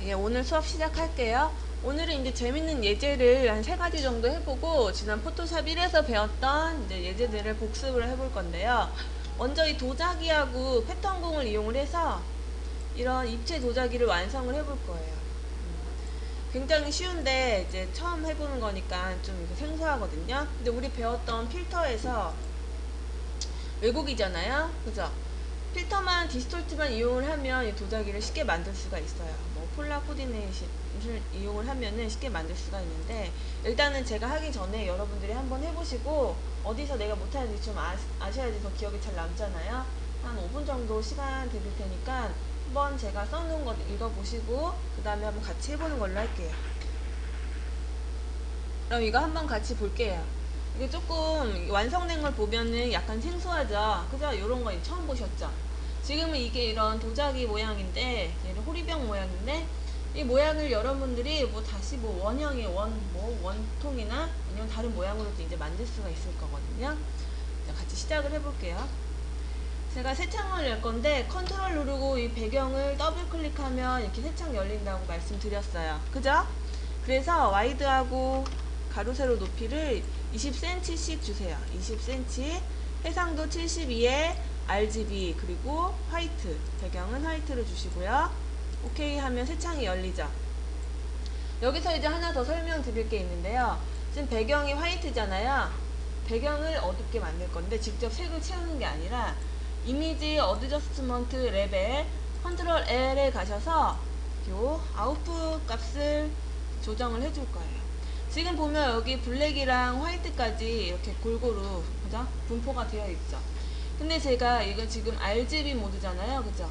예, 오늘 수업 시작할게요. 오늘은 이제 재밌는 예제를 한 3가지 정도 해보고 지난 포토샵 1에서 배웠던 이제 예제들을 복습을 해볼 건데요. 먼저 이 도자기하고 패턴공을 이용을 해서 이런 입체 도자기를 완성을 해볼 거예요. 굉장히 쉬운데 이제 처음 해보는 거니까 좀 생소하거든요. 근데 우리 배웠던 필터에서 왜곡이잖아요. 그죠? 필터만 디스톨트만 이용을 하면 이 도자기를 쉽게 만들 수가 있어요. 뭐 폴라 코디네이션을 이용을 하면은 쉽게 만들 수가 있는데, 일단은 제가 하기 전에 여러분들이 한번 해보시고 어디서 내가 못하는지 좀 아셔야지 더 기억이 잘 남잖아요. 한 5분 정도 시간 드릴 테니까 한번 제가 써놓은 거 읽어보시고 그 다음에 한번 같이 해보는 걸로 할게요. 그럼 이거 한번 같이 볼게요. 이게 조금 완성된 걸 보면은 약간 생소하죠. 그죠? 요런 거 처음 보셨죠? 지금은 이게 이런 도자기 모양인데, 얘는 호리병 모양인데, 이 모양을 여러분들이 뭐 다시 뭐 원형의 원통이나 아니면 다른 모양으로도 이제 만들 수가 있을 거거든요. 자, 같이 시작을 해볼게요. 제가 새 창을 열 건데 컨트롤 누르고 이 배경을 더블 클릭하면 이렇게 새 창 열린다고 말씀드렸어요. 그죠? 그래서 와이드하고 가로 세로 높이를 20cm씩 주세요. 20cm. 해상도 72에 RGB 그리고 화이트, 배경은 화이트를 주시고요. 오케이 하면 새 창이 열리죠. 여기서 이제 하나 더 설명드릴 게 있는데요. 지금 배경이 화이트잖아요. 배경을 어둡게 만들 건데 직접 색을 채우는 게 아니라 이미지 어드저스트먼트 레벨 컨트롤 L에 가셔서 요 아웃풋 값을 조정을 해줄 거예요. 지금 보면 여기 블랙이랑 화이트까지 이렇게 골고루 그죠? 분포가 되어 있죠. 근데 제가 이거 지금 RGB 모드잖아요. 그죠?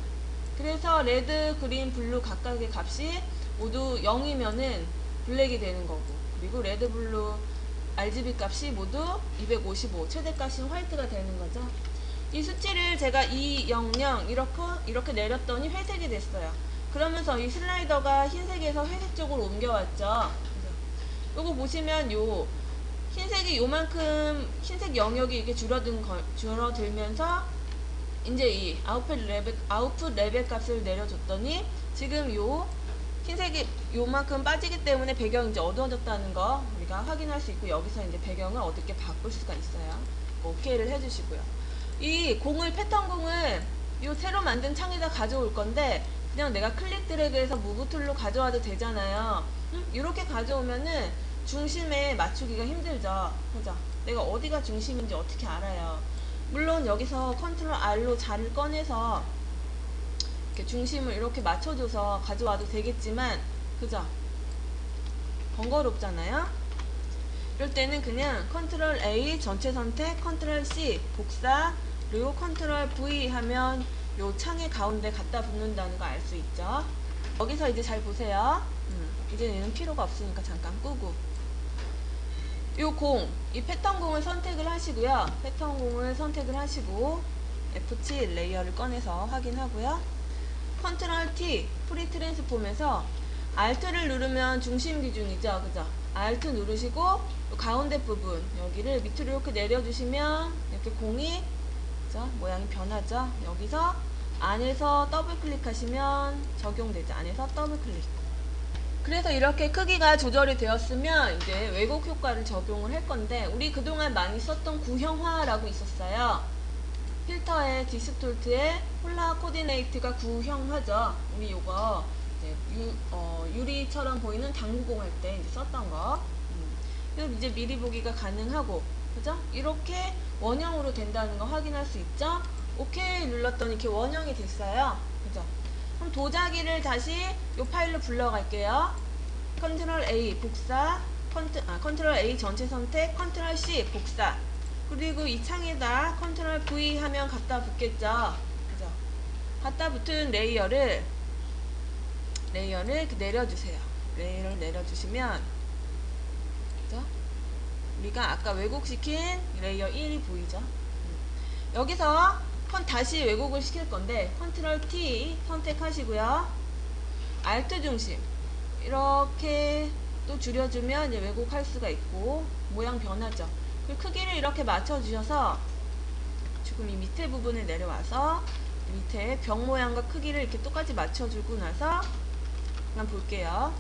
그래서 레드, 그린, 블루 각각의 값이 모두 0이면은 블랙이 되는 거고, 그리고 레드, 블루, RGB 값이 모두 255, 최대값이 화이트가 되는 거죠. 이 수치를 제가 200 이렇게 내렸더니 회색이 됐어요. 그러면서 이 슬라이더가 흰색에서 회색 쪽으로 옮겨왔죠. 요거 보시면 요 흰색이 요만큼 흰색 영역이 이렇게 줄어들면서 이제 이 아웃풋 레벨 값을 내려줬더니 지금 요 흰색이 요만큼 빠지기 때문에 배경이 이제 어두워졌다는 거 우리가 확인할 수 있고, 여기서 이제 배경을 어둡게 바꿀 수가 있어요. 오케이를 해주시고요. 이 공을 패턴 공을 요 새로 만든 창에다 가져올 건데 그냥 내가 클릭 드래그해서 무브 툴로 가져와도 되잖아요. 이렇게 가져오면은 중심에 맞추기가 힘들죠. 그죠? 내가 어디가 중심인지 어떻게 알아요. 물론 여기서 컨트롤 R로 자를 꺼내서 이렇게 중심을 이렇게 맞춰줘서 가져와도 되겠지만, 그죠? 번거롭잖아요. 이럴 때는 그냥 컨트롤 A 전체 선택, 컨트롤 C 복사, 그리고 컨트롤 V 하면 요 창의 가운데 갖다 붙는다는 거 알 수 있죠. 여기서 이제 잘 보세요. 이제 얘는 필요가 없으니까 잠깐 끄고, 요 공, 이 패턴 공을 선택을 하시고요. 패턴 공을 선택을 하시고 F7 레이어를 꺼내서 확인하고요. 컨트롤 T 프리 트랜스폼에서 Alt를 누르면 중심 기준이죠. 그죠? Alt 누르시고 가운데 부분 여기를 밑으로 이렇게 내려주시면 이렇게 공이 그죠? 모양이 변하죠. 여기서 안에서 더블 클릭하시면 적용되죠. 안에서 더블 클릭. 그래서 이렇게 크기가 조절이 되었으면 이제 왜곡 효과를 적용을 할 건데, 우리 그동안 많이 썼던 구형화라고 있었어요. 필터의 디스톨트에 폴라 코디네이트가 구형화죠. 우리 요거 이제 유리처럼 보이는 당구공 할 때 이제 썼던 거. 그럼 이제 미리 보기가 가능하고, 그죠? 이렇게 원형으로 된다는 거 확인할 수 있죠? 오케이 눌렀더니 이렇게 원형이 됐어요. 그죠? 그럼 도자기를 다시 이 파일로 불러갈게요. 컨트롤 A 복사, 컨트롤 A 전체 선택, 컨트롤 C 복사. 그리고 이 창에다 컨트롤 V 하면 갖다 붙겠죠. 그죠? 갖다 붙은 레이어를 이렇게 내려주세요. 레이어를 내려주시면, 그죠? 우리가 아까 왜곡시킨 레이어 1이 보이죠? 여기서 다시 왜곡을 시킬 건데 컨트롤 T 선택하시고요. Alt 중심 이렇게 또 줄여주면 이제 왜곡할 수가 있고 모양 변하죠. 그 크기를 이렇게 맞춰주셔서 지금 이 밑에 부분에 내려와서 밑에 벽 모양과 크기를 이렇게 똑같이 맞춰주고 나서 잠깐 볼게요.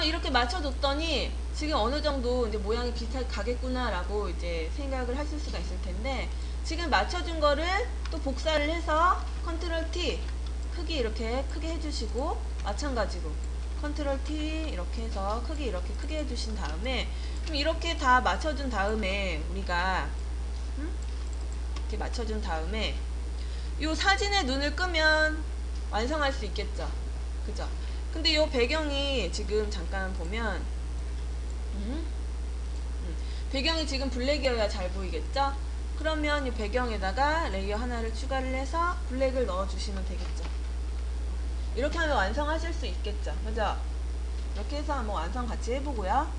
이렇게 맞춰줬더니 지금 어느 정도 이제 모양이 비슷하게 가겠구나 라고 이제 생각을 하실 수가 있을 텐데, 지금 맞춰준 거를 또 복사를 해서 컨트롤 T 크기 이렇게 크게 해주시고, 마찬가지로 컨트롤 T 이렇게 해서 크기 이렇게 크게 해주신 다음에, 그럼 이렇게 다 맞춰준 다음에 우리가 이렇게 맞춰준 다음에 이 사진에 눈을 끄면 완성할 수 있겠죠, 그죠? 근데 이 배경이 지금 잠깐 보면 배경이 지금 블랙이어야 잘 보이겠죠? 그러면 이 배경에다가 레이어 하나를 추가를 해서 블랙을 넣어 주시면 되겠죠. 이렇게 하면 완성하실 수 있겠죠, 그죠? 이렇게 해서 한번 완성 같이 해보고요.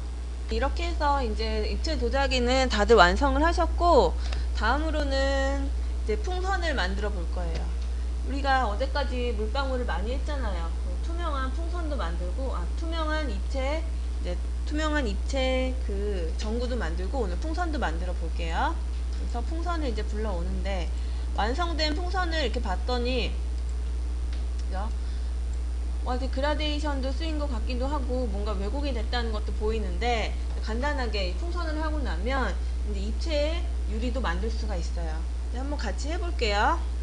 이렇게 해서 이제 입체 도자기는 다들 완성을 하셨고, 다음으로는 이제 풍선을 만들어 볼 거예요. 우리가 어제까지 물방울을 많이 했잖아요. 투명한 풍선도 만들고, 투명한 입체 그 전구도 만들고, 오늘 풍선도 만들어 볼게요. 그래서 풍선을 이제 불러오는데, 완성된 풍선을 이렇게 봤더니, 그죠? 이제 그라데이션도 쓰인 것 같기도 하고, 뭔가 왜곡이 됐다는 것도 보이는데, 간단하게 이 풍선을 하고 나면 이제 입체 유리도 만들 수가 있어요. 한번 같이 해볼게요.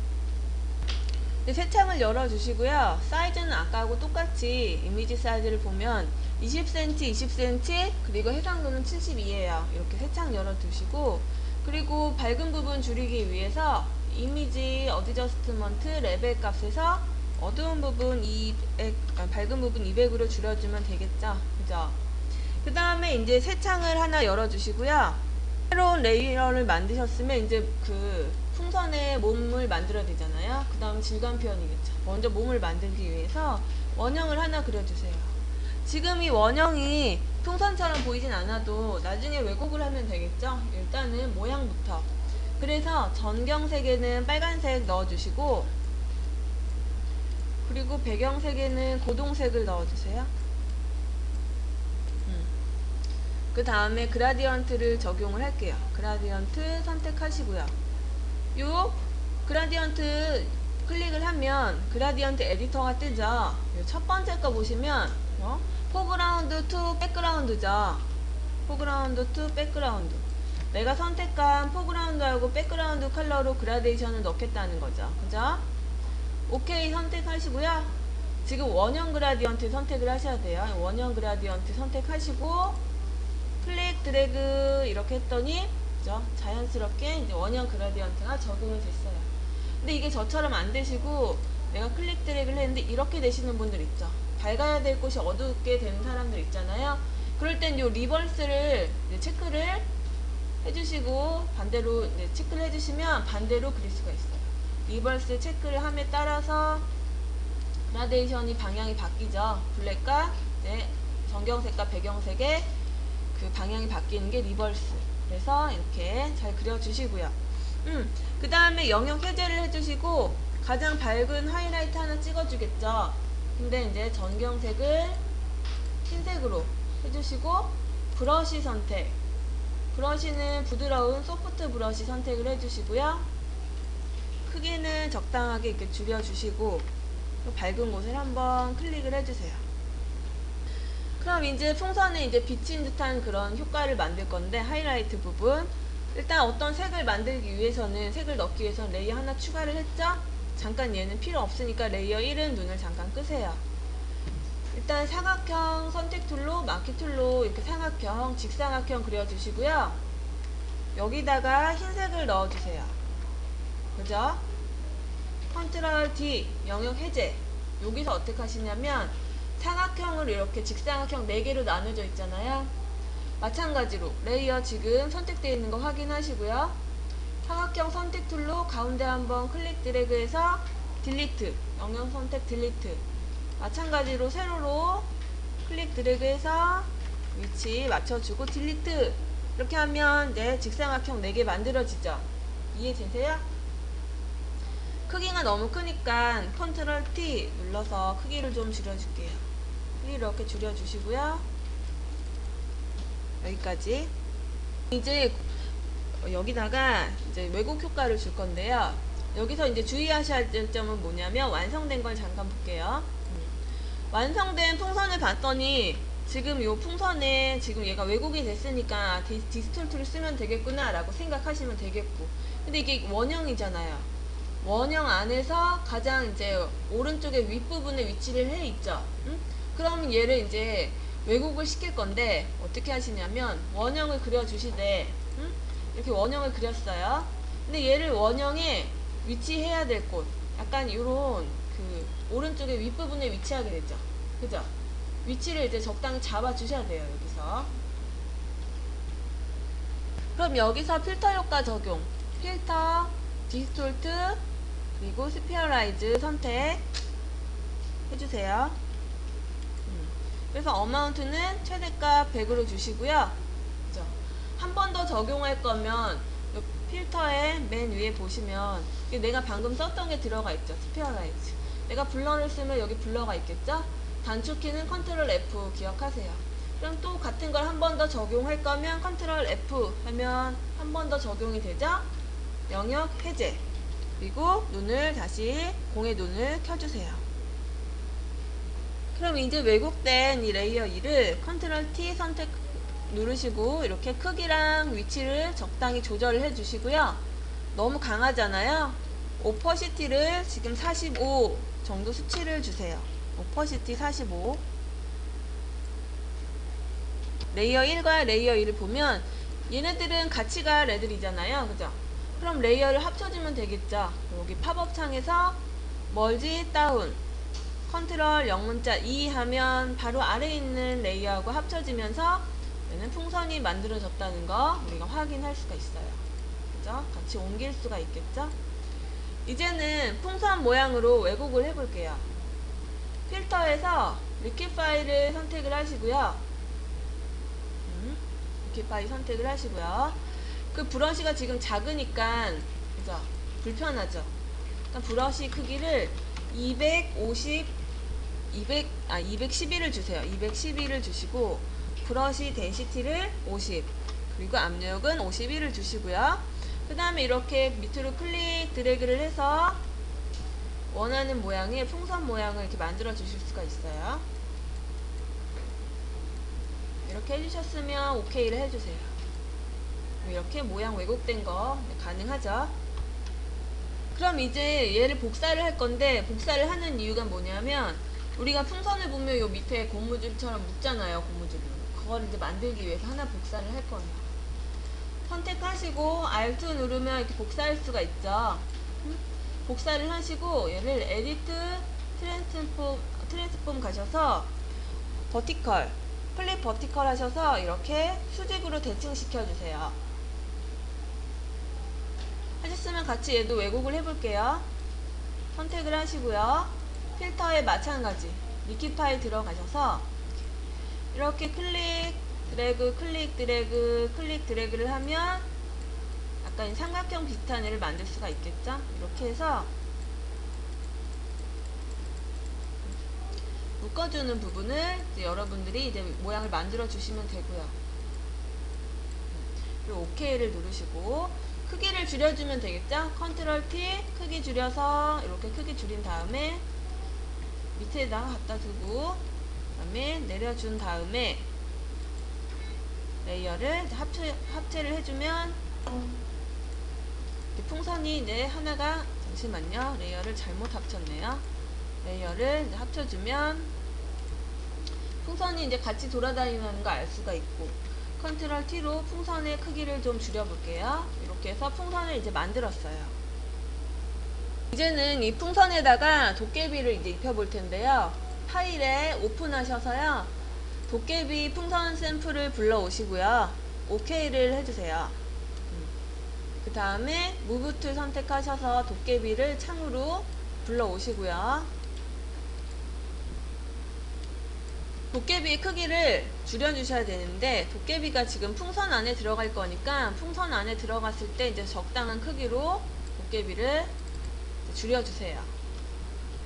새 창을 열어주시고요. 사이즈는 아까하고 똑같이 이미지 사이즈를 보면 20cm, 20cm, 그리고 해상도는 72예요. 이렇게 새 창 열어두시고, 그리고 밝은 부분 줄이기 위해서 이미지 어드저스트먼트 레벨 값에서 어두운 부분 200, 밝은 부분 200으로 줄여주면 되겠죠, 그죠? 그 다음에 이제 새 창을 하나 열어주시고요. 새로운 레이어를 만드셨으면 이제 그 풍선의 몸을 만들어야 되잖아요. 그 다음 질감 표현이겠죠. 먼저 몸을 만들기 위해서 원형을 하나 그려주세요. 지금 이 원형이 풍선처럼 보이진 않아도 나중에 왜곡을 하면 되겠죠. 일단은 모양부터. 그래서 전경색에는 빨간색 넣어주시고, 그리고 배경색에는 고동색을 넣어주세요. 그 다음에 그라디언트를 적용을 할게요. 그라디언트 선택하시고요. 요 그라디언트 클릭을 하면 그라디언트 에디터가 뜨죠. 요 첫 번째 거 보시면 포그라운드 투 백그라운드죠. 포그라운드 투 백그라운드. 내가 선택한 포그라운드하고 백그라운드 컬러로 그라데이션을 넣겠다는 거죠, 그죠? 오케이 선택하시고요. 지금 원형 그라디언트 선택을 하셔야 돼요. 원형 그라디언트 선택하시고 클릭 드래그 이렇게 했더니, 그죠? 자연스럽게 이제 원형 그라디언트가 적용이 됐어요. 근데 이게 저처럼 안 되시고 내가 클릭 드래그를 했는데 이렇게 되시는 분들 있죠. 밝아야 될 곳이 어둡게 되는 사람들 있잖아요. 그럴 땐 요 리버스를 체크를 해주시고, 반대로 체크를 해주시면 반대로 그릴 수가 있어요. 리버스 체크를 함에 따라서 그라데이션이 방향이 바뀌죠. 블랙과 전경색과 배경색의 그 방향이 바뀌는 게 리버스. 그래서 이렇게 잘 그려주시고요. 그 다음에 영역 해제를 해주시고, 가장 밝은 하이라이트 하나 찍어주겠죠. 근데 이제 전경색을 흰색으로 해주시고, 브러쉬 선택. 브러쉬는 부드러운 소프트 브러쉬 선택을 해주시고요. 크기는 적당하게 이렇게 줄여주시고, 밝은 곳을 한번 클릭을 해주세요. 그럼 이제 풍선에 이제 비친 듯한 그런 효과를 만들 건데, 하이라이트 부분. 일단 어떤 색을 만들기 위해서는, 색을 넣기 위해서는 레이어 하나 추가를 했죠? 잠깐 얘는 필요 없으니까 레이어 1은 눈을 잠깐 끄세요. 일단 사각형 선택 툴로, 마키 툴로 이렇게 사각형, 직사각형 그려주시고요. 여기다가 흰색을 넣어주세요. 그죠? 컨트롤 D, 영역 해제. 여기서 어떻게 하시냐면, 사각형을 이렇게 직사각형 4개로 나눠져 있잖아요. 마찬가지로 레이어 지금 선택되어 있는 거 확인하시고요. 사각형 선택 툴로 가운데 한번 클릭 드래그해서 딜리트, 영역 선택 딜리트. 마찬가지로 세로로 클릭 드래그해서 위치 맞춰주고 딜리트. 이렇게 하면 직사각형 4개 만들어지죠. 이해되세요? 크기가 너무 크니까 컨트롤 T 눌러서 크기를 좀 줄여줄게요. 크기 이렇게 줄여주시고요. 여기까지. 이제 여기다가 이제 왜곡 효과를 줄 건데요. 여기서 이제 주의하셔야 될 점은 뭐냐면, 완성된 걸 잠깐 볼게요. 완성된 풍선을 봤더니 지금 요 풍선에 지금 얘가 왜곡이 됐으니까 디스톨트를 쓰면 되겠구나 라고 생각하시면 되겠고, 근데 이게 원형이잖아요. 원형 안에서 가장 이제 오른쪽에 윗부분에 위치를 해 있죠. 응? 그럼 얘를 이제 왜곡을 시킬 건데 어떻게 하시냐면 원형을 그려 주시되, 응? 이렇게 원형을 그렸어요. 근데 얘를 원형에 위치해야 될 곳, 약간 요런 그 오른쪽에 윗부분에 위치하게 되죠. 그죠? 위치를 이제 적당히 잡아 주셔야 돼요. 여기서. 그럼 여기서 필터 효과 적용, 필터, 디스톨트, 그리고 스피어라이즈 선택 해주세요. 그래서 어마운트는 최대값 100으로 주시고요. 그죠? 한 번 더 적용할 거면 요 필터의 맨 위에 보시면 내가 방금 썼던 게 들어가 있죠. 스피어라이즈. 내가 블러를 쓰면 여기 블러가 있겠죠? 단축키는 컨트롤 F 기억하세요. 그럼 또 같은 걸 한 번 더 적용할 거면 컨트롤 F 하면 한 번 더 적용이 되죠? 영역 해제. 그리고 눈을 다시 공의 눈을 켜주세요. 그럼 이제 왜곡된 이 레이어 2를 컨트롤 T 선택 누르시고 이렇게 크기랑 위치를 적당히 조절을 해 주시고요. 너무 강하잖아요. 오퍼시티를 지금 45 정도 수치를 주세요. 오퍼시티 45. 레이어 1과 레이어 2를 보면 얘네들은 같이 갈 애들이잖아요. 그죠? 그럼 레이어를 합쳐주면 되겠죠. 여기 팝업 창에서 멀지 다운 컨트롤 영문자 2 하면 바로 아래에 있는 레이어하고 합쳐지면서 얘는 풍선이 만들어졌다는 거 우리가 확인할 수가 있어요. 그죠? 같이 옮길 수가 있겠죠? 이제는 풍선 모양으로 왜곡을 해볼게요. 필터에서 리퀴파이를 선택을 하시고요. 리퀴파이 선택을 하시고요. 그 브러쉬가 지금 작으니까 그죠? 불편하죠? 그러니까 브러쉬 크기를 211을 주세요. 211을 주시고 브러쉬 덴시티를 50, 그리고 압력은 51을 주시고요. 그 다음에 이렇게 밑으로 클릭 드래그를 해서 원하는 모양의 풍선 모양을 이렇게 만들어 주실 수가 있어요. 이렇게 해주셨으면 OK를 해주세요. 이렇게 모양 왜곡된 거 가능하죠. 그럼 이제 얘를 복사를 할 건데, 복사를 하는 이유가 뭐냐면 우리가 풍선을 보면 요 밑에 고무줄처럼 묶잖아요. 고무줄로. 그거를 이제 만들기 위해서 하나 복사를 할 거예요. 선택하시고 Alt 누르면 이렇게 복사할 수가 있죠. 복사를 하시고 얘를 에디트 트랜스폼 가셔서 버티컬, 플립 버티컬 하셔서 이렇게 수직으로 대칭시켜 주세요. 하셨으면 같이 얘도 왜곡을 해볼게요. 선택을 하시고요. 필터에 마찬가지 리퀴파이 들어가셔서 이렇게 클릭 드래그 클릭 드래그 클릭 드래그를 하면 약간 삼각형 비슷한 애를 만들 수가 있겠죠. 이렇게 해서 묶어주는 부분을 이제 여러분들이 이제 모양을 만들어 주시면 되고요. 그리고 OK를 누르시고 크기를 줄여주면 되겠죠. 컨트롤 T 크기 줄여서 이렇게 크기 줄인 다음에 밑에다가 갖다 두고 그다음에 내려준 다음에 레이어를 합체를 해주면 풍선이 이제 하나가, 잠시만요, 레이어를 잘못 합쳤네요. 레이어를 이제 합쳐주면 풍선이 이제 같이 돌아다니는 거 알 수가 있고, 컨트롤 T로 풍선의 크기를 좀 줄여볼게요. 이렇게 해서 풍선을 이제 만들었어요. 이제는 이 풍선에다가 도깨비를 이제 입혀볼 텐데요. 파일에 오픈하셔서요. 도깨비 풍선 샘플을 불러오시고요. OK를 해주세요. 그 다음에 무브 툴 선택하셔서 도깨비를 창으로 불러오시고요. 도깨비의 크기를 줄여주셔야 되는데 도깨비가 지금 풍선 안에 들어갈 거니까 풍선 안에 들어갔을 때 이제 적당한 크기로 도깨비를 줄여주세요.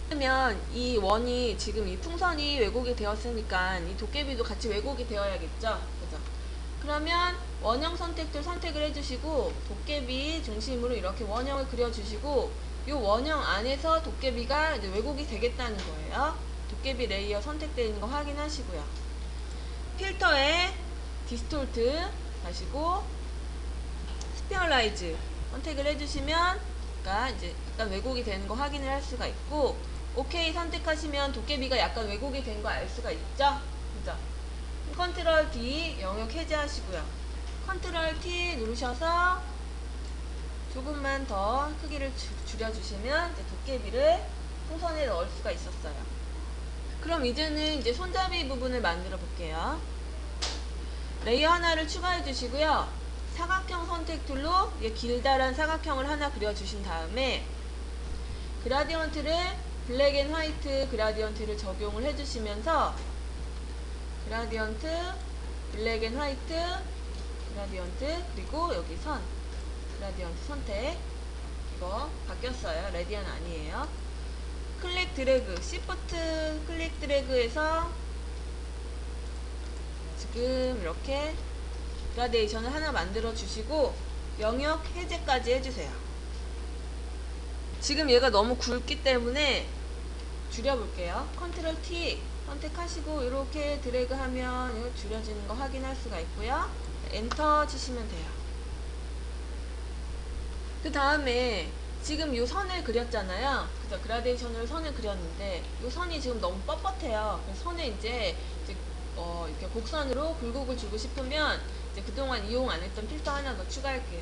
그러면 이 원이 지금 이 풍선이 왜곡이 되었으니까 이 도깨비도 같이 왜곡이 되어야겠죠. 그죠? 그러면 원형 선택도 선택을 해주시고 도깨비 중심으로 이렇게 원형을 그려주시고 이 원형 안에서 도깨비가 이제 왜곡이 되겠다는 거예요. 도깨비 레이어 선택되어 있는 거 확인하시고요. 필터에 디스톨트 가시고 스페어라이즈 선택을 해주시면 그러니까 이제 약간 왜곡이 되는 거 확인을 할 수가 있고, 오케이 선택하시면 도깨비가 약간 왜곡이 된 거 알 수가 있죠? 그죠? 컨트롤 D 영역 해제하시고요. 컨트롤 T 누르셔서 조금만 더 크기를 줄여주시면 이제 도깨비를 풍선에 넣을 수가 있었어요. 그럼 이제는 이제 손잡이 부분을 만들어 볼게요. 레이어 하나를 추가해 주시고요. 사각형 선택 툴로 길다란 사각형을 하나 그려주신 다음에 그라디언트를 블랙 앤 화이트 그라디언트를 적용을 해주시면서 그라디언트, 블랙 앤 화이트, 그라디언트, 그리고 여기 선, 그라디언트 선택. 이거 바뀌었어요. 레디안 아니에요. 클릭 드래그, 시프트 클릭 드래그에서 지금 이렇게 그라데이션을 하나 만들어 주시고 영역 해제까지 해주세요. 지금 얘가 너무 굵기 때문에 줄여볼게요. 컨트롤 T 선택하시고 이렇게 드래그 하면 줄여지는 거 확인할 수가 있고요. 엔터 치시면 돼요. 그 다음에 지금 이 선을 그렸잖아요. 그죠? 그라데이션으로 선을 그렸는데 이 선이 지금 너무 뻣뻣해요. 그래서 선에 이제 이렇게 곡선으로 굴곡을 주고 싶으면 이제 그동안 이용 안 했던 필터 하나 더 추가할게요.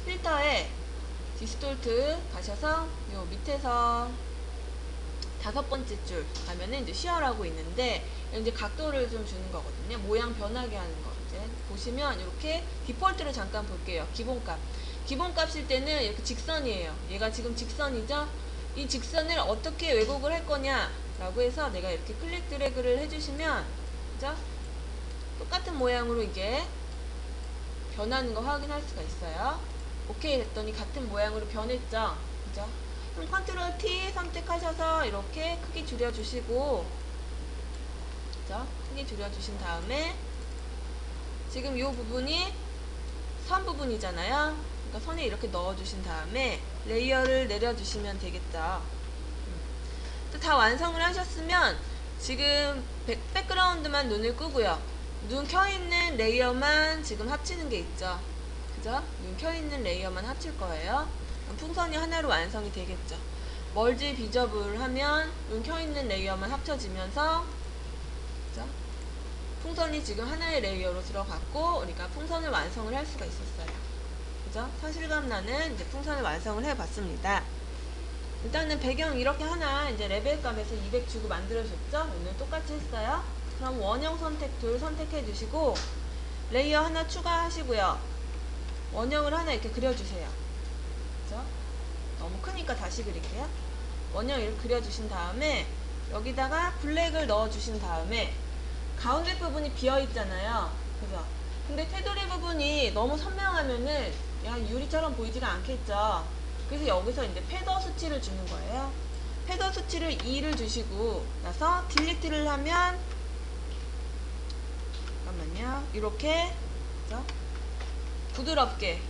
필터에 디스톨트 가셔서 요 밑에서 5번째 줄 가면은 이제 시어라고 있는데 이제 각도를 좀 주는 거거든요. 모양 변하게 하는 거. 이제 보시면 이렇게 디폴트를 잠깐 볼게요. 기본값. 기본값일 때는 이렇게 직선이에요. 얘가 지금 직선이죠? 이 직선을 어떻게 왜곡을 할 거냐 라고 해서 내가 이렇게 클릭 드래그를 해주시면 그죠? 똑같은 모양으로 이게 변하는 거 확인할 수가 있어요. 오케이 했더니 같은 모양으로 변했죠? 그죠? 그럼 컨트롤 T 선택하셔서 이렇게 크기 줄여주시고, 그죠? 크기 줄여주신 다음에 지금 이 부분이 선 부분이잖아요. 그러니까 선에 이렇게 넣어주신 다음에 레이어를 내려주시면 되겠죠. 또 다 완성을 하셨으면 지금 백그라운드만 눈을 끄고요. 눈 켜있는 레이어만 지금 합치는 게 있죠. 그죠? 눈 켜있는 레이어만 합칠 거예요. 그럼 풍선이 하나로 완성이 되겠죠. 멀지 비저블 하면 눈 켜있는 레이어만 합쳐지면서 그죠? 풍선이 지금 하나의 레이어로 들어갔고 우리가 풍선을 완성을 할 수가 있었어요. 그죠? 사실감 나는 이제 풍선을 완성을 해봤습니다. 일단은 배경 이렇게 하나 이제 레벨값에서 200 주고 만들어줬죠? 오늘 똑같이 했어요. 그럼 원형 선택 툴 선택해 주시고 레이어 하나 추가하시고요. 원형을 하나 이렇게 그려주세요. 그죠? 너무 크니까 다시 그릴게요. 원형 이렇게 그려주신 다음에 여기다가 블랙을 넣어주신 다음에 가운데 부분이 비어있잖아요. 그죠? 근데 테두리 부분이 너무 선명하면은 그냥 유리처럼 보이지가 않겠죠. 그래서 여기서 이제 패더 수치를 주는 거예요. 패더 수치를 2를 주시고 나서 딜리트를 하면 잠깐만요. 이렇게 그죠? 부드럽게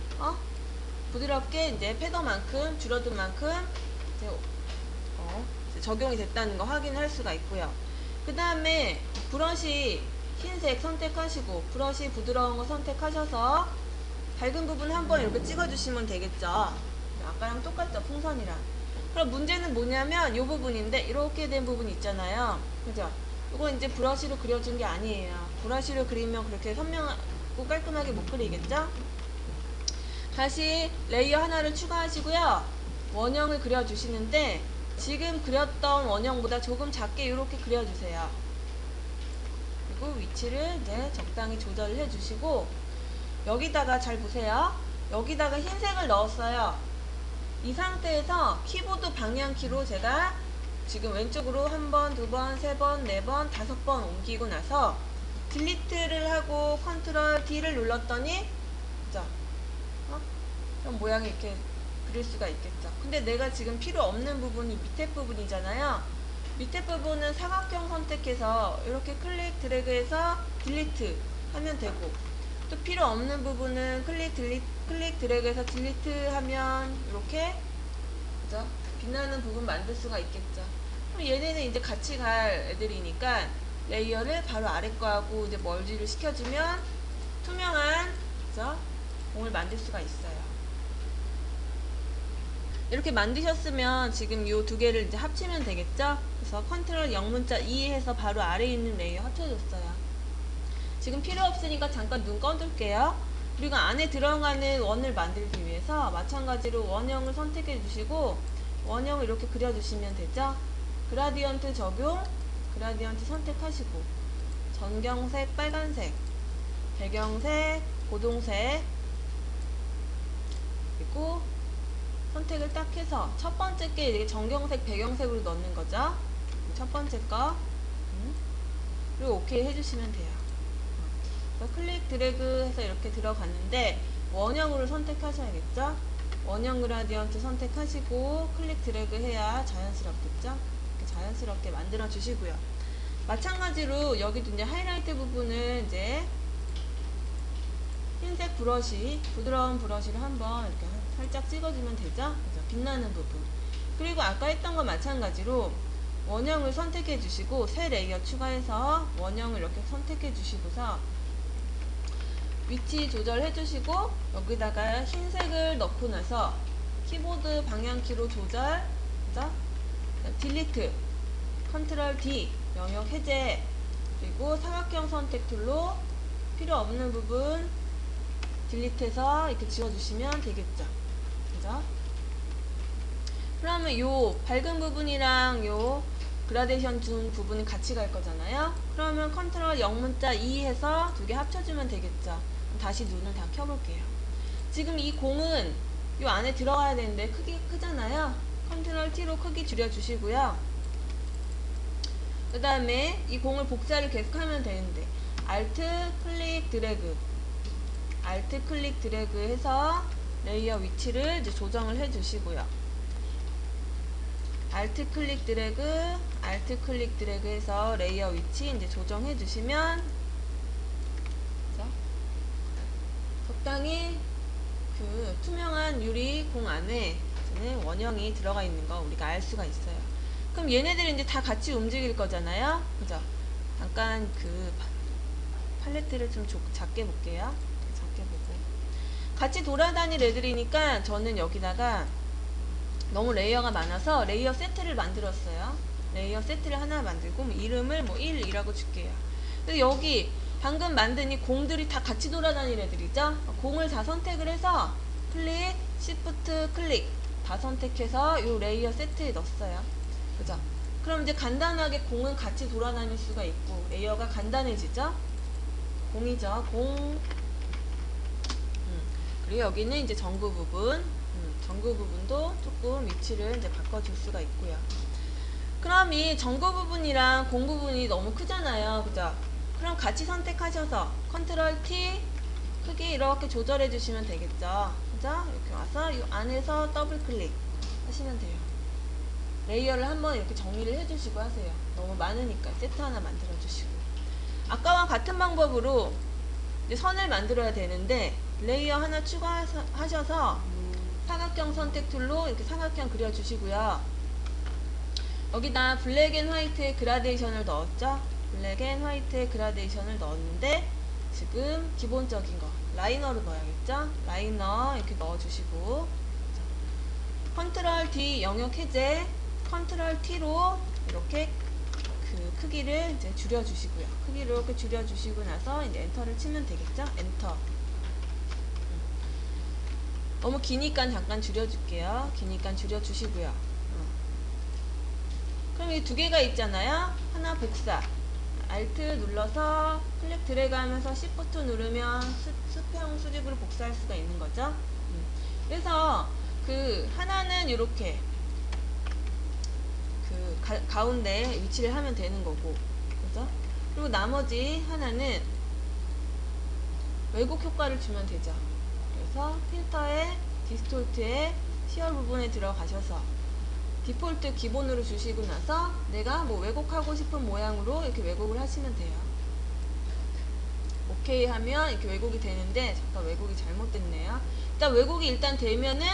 부드럽게 이제 패더만큼 줄어든 만큼 이제 적용이 됐다는 거 확인할 수가 있고요. 그 다음에 브러쉬 흰색 선택하시고 브러쉬 부드러운 거 선택하셔서 밝은 부분 한번 이렇게 찍어주시면 되겠죠. 아까랑 똑같죠, 풍선이랑. 그럼 문제는 뭐냐면 이 부분인데 이렇게 된 부분 있잖아요. 그죠? 이거 이제 브러쉬로 그려준 게 아니에요. 브러쉬로 그리면 그렇게 선명하고 깔끔하게 못 그리겠죠? 다시 레이어 하나를 추가하시고요. 원형을 그려주시는데 지금 그렸던 원형보다 조금 작게 이렇게 그려주세요. 그리고 위치를 이제 적당히 조절을 해주시고 여기다가 잘 보세요. 여기다가 흰색을 넣었어요. 이 상태에서 키보드 방향키로 제가 지금 왼쪽으로 한 번, 두 번, 세 번, 네 번, 5번 옮기고 나서 딜리트를 하고 컨트롤 D를 눌렀더니 그죠? 그럼 모양이 이렇게 그릴 수가 있겠죠. 근데 내가 지금 필요 없는 부분이 밑에 부분이잖아요. 밑에 부분은 사각형 선택해서 이렇게 클릭 드래그해서 딜리트 하면 되고 또 필요 없는 부분은 클릭 드래그해서 딜리트 하면 이렇게 그죠? 빛나는 부분 만들 수가 있겠죠. 그럼 얘네는 이제 같이 갈 애들이니까 레이어를 바로 아래 거하고 이제 멀지를 시켜주면 투명한, 그죠? 공을 만들 수가 있어요. 이렇게 만드셨으면 지금 요 두 개를 이제 합치면 되겠죠? 그래서 컨트롤 영문자 2 해서 바로 아래에 있는 레이어 합쳐줬어요. 지금 필요 없으니까 잠깐 눈 꺼둘게요. 그리고 안에 들어가는 원을 만들기 위해서 마찬가지로 원형을 선택해 주시고 원형을 이렇게 그려주시면 되죠? 그라디언트 적용, 그라디언트 선택하시고 전경색 빨간색, 배경색 고동색, 그리고 선택을 딱 해서 첫 번째 게 이렇게 전경색 배경색으로 넣는 거죠. 첫 번째 거 그리고 오케이 해주시면 돼요. 클릭 드래그 해서 이렇게 들어갔는데 원형으로 선택하셔야겠죠. 원형 그라디언트 선택하시고 클릭 드래그 해야 자연스럽겠죠. 이렇게 자연스럽게 만들어 주시고요. 마찬가지로 여기도 이제 하이라이트 부분을 이제 흰색 브러쉬, 부드러운 브러쉬를 한번 이렇게 살짝 찍어주면 되죠. 그래서 빛나는 부분. 그리고 아까 했던 거 마찬가지로 원형을 선택해 주시고 새 레이어 추가해서 원형을 이렇게 선택해 주시고서 위치 조절해 주시고 여기다가 흰색을 넣고 나서 키보드 방향키로 조절, 그죠? 딜리트, 컨트롤 D, 영역 해제, 그리고 사각형 선택 툴로 필요 없는 부분 딜리트해서 이렇게 지워주시면 되겠죠. 그죠? 그러면 요 밝은 부분이랑 요 그라데이션 준 부분이 같이 갈 거잖아요. 그러면 컨트롤 영문자 2 해서 두 개 합쳐주면 되겠죠. 다시 눈을 다 켜볼게요. 지금 이 공은 요 안에 들어가야 되는데 크기 크잖아요. 컨트롤 T로 크기 줄여주시고요. 그 다음에 이 공을 복사를 계속하면 되는데 Alt 클릭 드래그, Alt 클릭 드래그 해서 레이어 위치를 이제 조정을 해주시고요. Alt 클릭 드래그, Alt 클릭 드래그 해서 레이어 위치 이제 조정해 주시면 적당히 그 투명한 유리 공 안에 원형이 들어가 있는 거 우리가 알 수가 있어요. 그럼 얘네들이 이제 다 같이 움직일 거잖아요. 그죠? 잠깐 그 팔레트를 좀 작게 볼게요. 작게 보고. 같이 돌아다닐 애들이니까 저는 여기다가 너무 레이어가 많아서 레이어 세트를 만들었어요. 레이어 세트를 하나 만들고 이름을 뭐 1이라고 줄게요. 근데 여기 방금 만든 이 공들이 다 같이 돌아다닐 애들이죠. 공을 다 선택을 해서 클릭, 시프트 클릭 다 선택해서 이 레이어 세트에 넣었어요. 그죠? 그럼 이제 간단하게 공은 같이 돌아다닐 수가 있고 레이어가 간단해지죠. 공이죠. 공. 그리고 여기는 이제 전구 부분. 전구 부분도 조금 위치를 이제 바꿔줄 수가 있고요. 그럼 이 전구 부분이랑 공 부분이 너무 크잖아요. 그죠? 그럼 같이 선택하셔서 컨트롤 T 크기 이렇게 조절해 주시면 되겠죠. 그죠? 이렇게 와서 이 안에서 더블 클릭 하시면 돼요. 레이어를 한번 이렇게 정리를 해주시고 하세요. 너무 많으니까 세트 하나 만들어 주시고. 아까와 같은 방법으로 이제 선을 만들어야 되는데 레이어 하나 추가하셔서 사각형 선택 툴로 이렇게 사각형 그려주시고요. 여기다 블랙 앤 화이트의 그라데이션을 넣었죠. 블랙 앤 화이트의 그라데이션을 넣었는데 지금 기본적인 거 라이너로 넣어야겠죠. 라이너 이렇게 넣어주시고 컨트롤 D 영역 해제, 컨트롤 T로 이렇게 그 크기를 이제 줄여주시고요. 크기를 이렇게 줄여주시고 나서 이제 엔터를 치면 되겠죠. 엔터. 너무 기니까 잠깐 줄여줄게요. 기니까 줄여주시고요. 그럼 이 두 개가 있잖아요. 하나 복사. Alt 눌러서 클릭 드래그 하면서 Shift 누르면 수평 수직으로 복사할 수가 있는 거죠. 그래서 그 하나는 이렇게 그 가운데 위치를 하면 되는 거고, 그죠? 그리고 나머지 하나는 왜곡 효과를 주면 되죠. 그래서 필터에 디스톨트에 시얼 부분에 들어가셔서 디폴트 기본으로 주시고 나서 내가 뭐 왜곡하고 싶은 모양으로 이렇게 왜곡을 하시면 돼요. 오케이 하면 이렇게 왜곡이 되는데 잠깐 왜곡이 잘못됐네요. 일단 왜곡이 일단 되면은,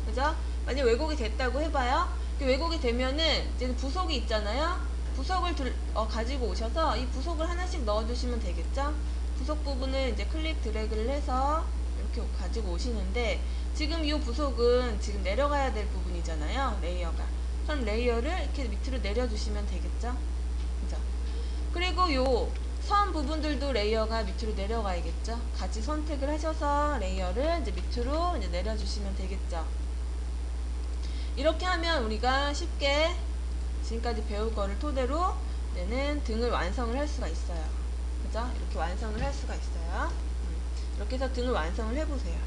그죠? 만약 왜곡이 됐다고 해봐요. 왜곡이 되면은 이제 부속이 있잖아요. 부속을 가지고 오셔서 이 부속을 하나씩 넣어주시면 되겠죠. 부속 부분을 이제 클릭 드래그를 해서 이렇게 가지고 오시는데, 지금 이 부속은 지금 내려가야 될 부분이잖아요. 레이어가. 그럼 레이어를 이렇게 밑으로 내려주시면 되겠죠. 그죠? 그리고 요 선 부분들도 레이어가 밑으로 내려가야겠죠. 같이 선택을 하셔서 레이어를 이제 밑으로 이제 내려주시면 되겠죠. 이렇게 하면 우리가 쉽게 지금까지 배울 거를 토대로 이제는 등을 완성을 할 수가 있어요. 그죠? 이렇게 완성을 할 수가 있어요. 이렇게 해서 등을 완성을 해보세요.